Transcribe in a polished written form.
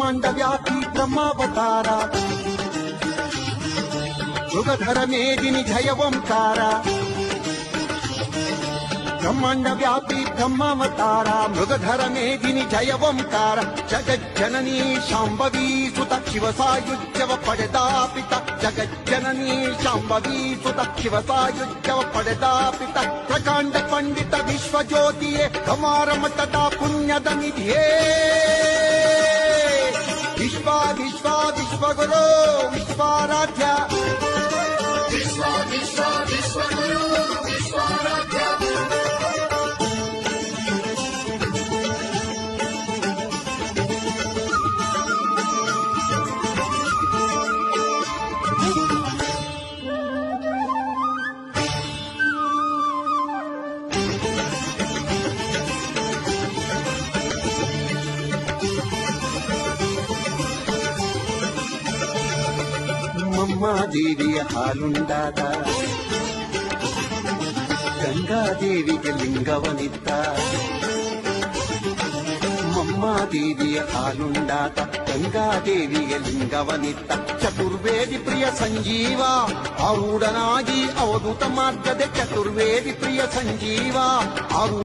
ಬ್ರಹ್ಮಾಂಡ ವ್ಯಾಪಿ ಬ್ರಹ್ಮಾವತಾರ ಮೃಗಧರ ಮೇದಿನಿ ಜಯ ಓಂಕಾರ ಬ್ರಹ್ಮಾಂಡ ವ್ಯಾಪಿ ಬ್ರಹ್ಮಾವತಾರ ಮೃಗಧರ ಮೇದಿನಿ ಜಯ ಓಂಕಾರ ಜಗಜ್ಜನನೀ ಶಾಂಭವೀ ಸುತ ಶಿವ ಸಾಯುಜ್ಯವ ಪಡೆದಾಪಿತ ಜಗಜ್ಜನನೀ ಶಾಂಭವೀ ಸುತ ಶಿವ ಸಾಯುಜ್ಯವ ಪಡೆದಾಪಿತ ಪ್ರಕಾಂಡ ಪಂಡಿತ ವಿಶ್ವಜ್ಯೋತಿಯೇ ಕಮಾರ ಮತದ ಪುಣ್ಯದ ನಿಧಿಯೇ ವಿಶ್ವ ವಿಶ್ವ ವಿಶ್ವಗುರು ವಿಶ್ವಾರಾಧ್ಯ ವಿಶ್ವ ವಿಶ್ವ ವಿಶ್ವಗುರು ವಿಶ್ವಾರಾಧ್ಯ ದೇವಿಯ ಹಾಲುಂಡಾದ ಗಂಗಾದೇವಿಗೆ ಲಿಂಗವನಿದ್ದ ಮಮ್ಮಾದೇವಿಯ ಹಾಲುಂಡಾದ ಗಂಗಾದೇವಿಗೆ ಲಿಂಗವನಿದ್ದ ಚತುರ್ವೇದಿ ಪ್ರಿಯ ಸಂಜೀವ ಆರೂಢನಾಗಿ ಅವಧೂತ ಮಾರ್ಗದ ಚತುರ್ವೇದಿ ಪ್ರಿಯ ಸಂಜೀವ